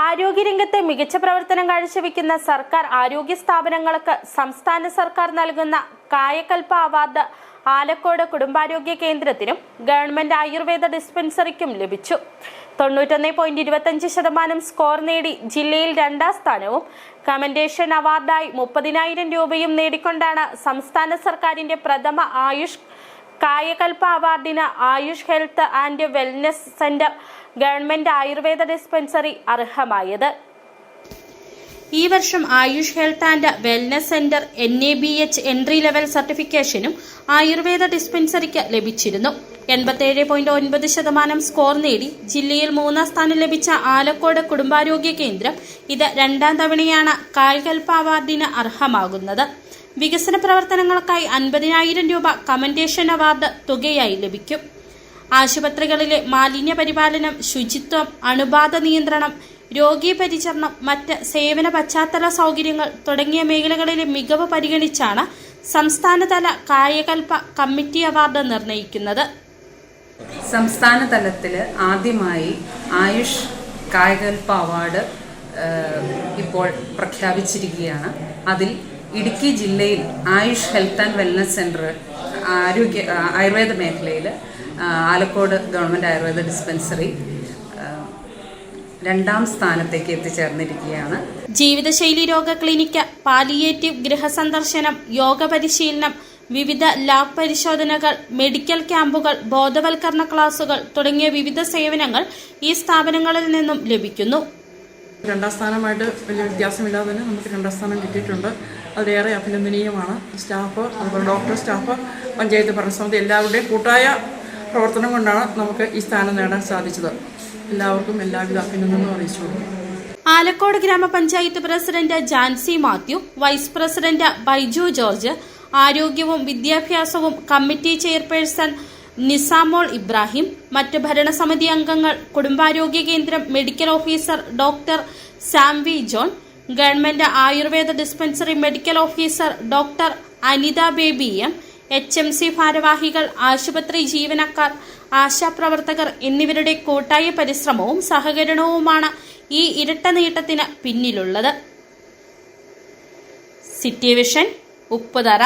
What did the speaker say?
ആരോഗ്യരംഗത്തെ മികച്ച പ്രവർത്തനം കാഴ്ചവെക്കുന്ന സർക്കാർ ആരോഗ്യ സ്ഥാപനങ്ങൾക്ക് സംസ്ഥാന സർക്കാർ നൽകുന്ന കായകൽപ അവാർഡ് ആലക്കോട് കുടുംബാരോഗ്യ കേന്ദ്രത്തിനും ഗവൺമെന്റ് ആയുർവേദ ഡിസ്പെൻസറിക്കും ലഭിച്ചു. 91.25% സ്കോർ നേടി ജില്ലയിൽ 2ാം സ്ഥാനവും കമന്റേഷൻ അവാർഡായി 30,000 രൂപയും നേടിക്കൊണ്ടാണ് സംസ്ഥാന സർക്കാരിന്റെ പ്രഥമ ആയുഷ് കായകൽപ അവാർഡിന് AYUSH health and wellness centre government Ayurveda dispensary അർഹമായത്. ഈ വർഷം AYUSH health and wellness centre NABH entry level സർട്ടിഫിക്കേഷനും ആയുർവേദ ഡിസ്പെൻസറിക്ക് ലഭിച്ചിരുന്നു. 87.9% സ്കോർ നേടി ജില്ലയിൽ 3ാം സ്ഥാനം ലഭിച്ച ആലക്കോട് കുടുംബാരോഗ്യ കേന്ദ്രം ഇത് 2ാം തവണയാണ് കായകൽപ അവാർഡിന് അർഹമാകുന്നത്. വികസന പ്രവർത്തനങ്ങൾക്കായി 50,000 രൂപ കമന്റേഷൻ അവാർഡ് തുകയായി ലഭിക്കും. ആശുപത്രികളിലെ മാലിന്യ പരിപാലനം, ശുചിത്വം, അണുബാധ നിയന്ത്രണം, രോഗീ പരിചരണം, മറ്റ് സേവന പശ്ചാത്തല സൗകര്യങ്ങൾ തുടങ്ങിയ മേഖലകളിലെ മികവ് പരിഗണിച്ചാണ് സംസ്ഥാനതല കായകൽപ കമ്മിറ്റി അവാർഡ് നിർണയിക്കുന്നത്. സംസ്ഥാന തലത്തിൽ ആദ്യമായി ആയുഷ് കായകൽപ അവാർഡ് ഇപ്പോൾ പ്രഖ്യാപിച്ചിരിക്കുകയാണ്. അതിൽ ഇടുക്കി ജില്ലയിൽ Ayush health and wellness centre Ayurveda മേഖലയിൽ ആലക്കോട് ഗവൺമെന്റ് ആയുർവേദ ഡിസ്പെൻസറി 2ാം സ്ഥാനത്തേക്ക് എത്തിച്ചേർന്നിരിക്കുകയാണ്. ജീവിതശൈലി രോഗ ക്ലിനിക്ക്, പാലിയേറ്റീവ് ഗൃഹസന്ദർശനം, യോഗ പരിശീലനം, വിവിധ ലാബ് പരിശോധനകൾ, മെഡിക്കൽ ക്യാമ്പുകൾ, ബോധവൽക്കരണ ക്ലാസുകൾ തുടങ്ങിയ വിവിധ സേവനങ്ങൾ ഈ സ്ഥാപനങ്ങളിൽ നിന്നും ലഭിക്കുന്നു. 2ാം സ്ഥാനമായിട്ട് വലിയ വ്യത്യാസമില്ലാതെ തന്നെ നമുക്ക് 2ാം സ്ഥാനം കിട്ടിയിട്ടുണ്ട്. അതിലേറെ അഭിനന്ദനീയമാണ്. സ്റ്റാഫ്, അതുപോലെ ഡോക്ടർ സ്റ്റാഫ്, പഞ്ചായത്ത് ഭരണസമിതി എല്ലാവരുടെയും കൂട്ടായ പ്രവർത്തനം കൊണ്ടാണ് നമുക്ക് ഈ സ്ഥാനം നേടാൻ സാധിച്ചത്. എല്ലാവർക്കും എല്ലാവിധ അഭിനന്ദനവും അറിയിച്ചു. ആലക്കോട് ഗ്രാമപഞ്ചായത്ത് president Jancy Mathew, vice president Baiju George, ആരോഗ്യവും വിദ്യാഭ്യാസവും കമ്മിറ്റി ചെയർപേഴ്സൺ നിസാമോൾ ഇബ്രാഹിം, മറ്റ് ഭരണസമിതി അംഗങ്ങൾ, കുടുംബാരോഗ്യ കേന്ദ്രം medical officer doctor Samvi John, government Ayurveda dispensary medical officer doctor Anitha Baby M, HMC ഭാരവാഹികൾ, ആശുപത്രി ജീവനക്കാർ, ആശാപ്രവർത്തകർ എന്നിവരുടെ കൂട്ടായ പരിശ്രമവും സഹകരണവുമാണ് ഈ ഇരട്ട നേട്ടത്തിന് പിന്നിലുള്ളത്. City vision, Upputhara.